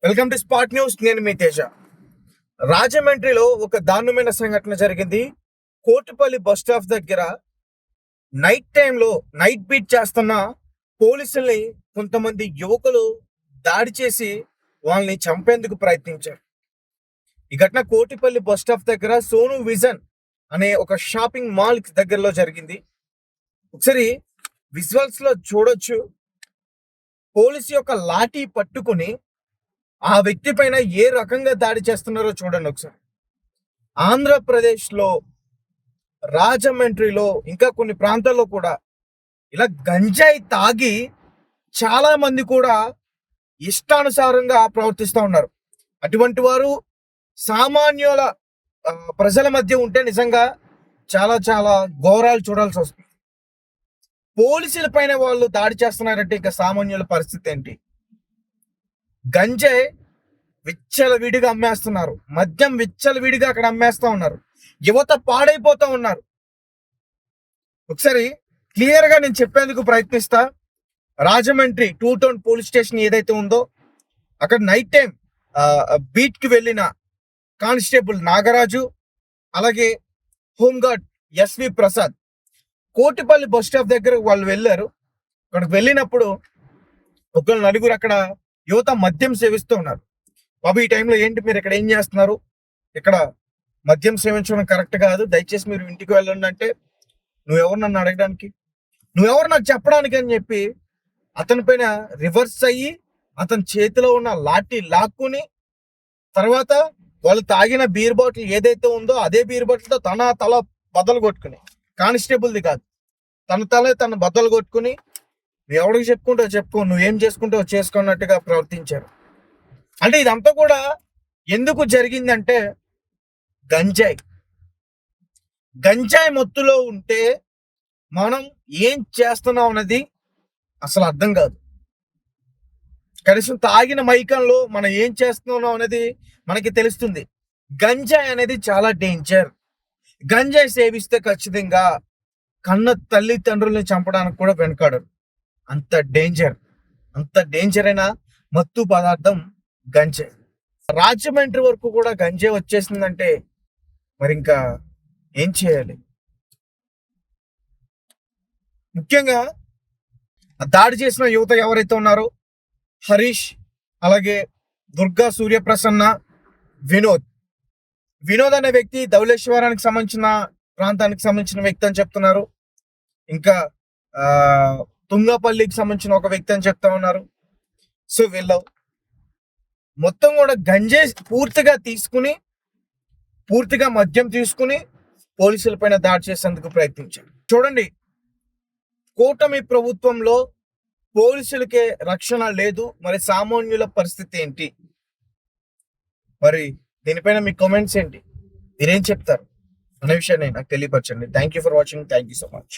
Welcome to spot news. నేను మీ తేజ. రాజమండ్రిలో ఒక దారుణమైన సంఘటన జరిగింది. కోటిపల్లి బస్ స్టాప్ దగ్గర నైట్ టైంలో నైట్ బీట్ చేస్తున్న పోలీసుల్ని కొంతమంది యువకులు దాడి చేసి వాళ్ళని చంపేందుకు ప్రయత్నించారు. ఈ ఘటన కోటిపల్లి బస్ స్టాప్ దగ్గర సోను విజన్ అనే ఒక షాపింగ్ మాల్ దగ్గరలో జరిగింది. ఒకసారి విజువల్స్ లో చూడొచ్చు. పోలీసు యొక్క లాఠీ పట్టుకుని ఆ వ్యక్తి పైన ఏ రకంగా దాడి చేస్తున్నారో చూడండి ఒకసారి. ఆంధ్రప్రదేశ్లో, రాజమండ్రిలో, ఇంకా కొన్ని ప్రాంతాల్లో కూడా ఇలా గంజాయి తాగి చాలా మంది కూడా ఇష్టానుసారంగా ప్రవర్తిస్తూ ఉన్నారు. అటువంటి వారు సామాన్యుల ప్రజల మధ్య ఉంటే నిజంగా చాలా చాలా ఘోరాలు చూడాల్సి వస్తుంది. పోలీసుల పైన వాళ్ళు దాడి చేస్తున్నారంటే ఇంకా సామాన్యుల పరిస్థితి ఏంటి? గంజాయి విచ్చలవిడిగా అమ్మేస్తున్నారు. మద్యం విచ్చలవిడిగా అక్కడ అమ్మేస్తా ఉన్నారు. యువత పాడైపోతా ఉన్నారు. ఒకసారి క్లియర్ గా నేను చెప్పేందుకు ప్రయత్నిస్తా. రాజమండ్రి 2 టౌన్ పోలీస్ స్టేషన్ ఏదైతే ఉందో అక్కడ నైట్ టైం బీట్ కి వెళ్ళిన కానిస్టేబుల్ నాగరాజు, అలాగే home guard S V Prasad Kotipalli bus stop దగ్గర వాళ్ళు వెళ్ళారు. అక్కడికి వెళ్ళినప్పుడు ఒకళ్ళు నలుగురు అక్కడ యువత మద్యం సేవిస్తూ ఉన్నారు. బాబు, ఈ టైంలో ఏంటి మీరు ఇక్కడ ఏం చేస్తున్నారు? ఇక్కడ మద్యం సేవించడం కరెక్ట్ కాదు, దయచేసి మీరు ఇంటికి వెళ్ళండి అంటే, నువ్వెవరు నన్ను అడగడానికి, నువ్వెవరు నాకు చెప్పడానికి అని చెప్పి అతని పైన రివర్స్ అయ్యి అతని చేతిలో ఉన్న లాఠీ లాక్కుని, తర్వాత వాళ్ళు తాగిన బీర్ బాటిల్ ఏదైతే ఉందో అదే బీర్ బాటిల్తో తన తల బద్దలు కొట్టుకుని, కానిస్టేబుల్ది కాదు, తన బద్దలు కొట్టుకుని, నువ్వు ఎవరికి చెప్పుకుంటావు చెప్పుకో, నువ్వేం చేసుకుంటావు చేసుకున్నట్టుగా ప్రవర్తించారు. అంటే ఇదంతా కూడా ఎందుకు జరిగిందంటే గంజాయి మత్తులో ఉంటే మనం ఏం చేస్తున్నాం అన్నది అసలు అర్థం కాదు. కనీసం తాగిన మైకంలో మనం ఏం చేస్తున్నాం అనేది మనకి తెలుస్తుంది. గంజాయి అనేది చాలా డేంజర్. గంజాయి సేవిస్తే ఖచ్చితంగా కన్న తల్లిదండ్రుల్ని చంపడానికి కూడా వెనకాడరు. అంత డేంజర్ అయిన మత్తు పదార్థం గంజాయి. రాజమండ్రి వరకు కూడా గంజాయి వచ్చేసిందంటే మరి ఇంకా ఏం చేయాలి? ముఖ్యంగా దాడి చేసిన యువత ఎవరైతే ఉన్నారో హరీష్, అలాగే దుర్గా సూర్యప్రసన్న, వినోద్ అనే వ్యక్తి ధవళేశ్వరానికి సంబంధించిన ప్రాంతానికి సంబంధించిన వ్యక్తి అని చెప్తున్నారు. ఇంకా తుంగపల్లికి సంబంధించిన ఒక వ్యక్తి అని చెప్తా ఉన్నారు. సో వీళ్ళు మొత్తం కూడా గంజాయి పూర్తిగా మద్యం తీసుకుని పోలీసుల పైన దాడి చేసేందుకు ప్రయత్నించారు. చూడండి, కూటమి ప్రభుత్వంలో పోలీసులకే రక్షణ లేదు, మరి సామాన్యుల పరిస్థితి ఏంటి? మరి దీనిపైన మీ కామెంట్స్ ఏంటి? మీరేం చెప్తారు అనే విషయాన్ని నాకు తెలియపరచండి. Thank you for watching. Thank you so much.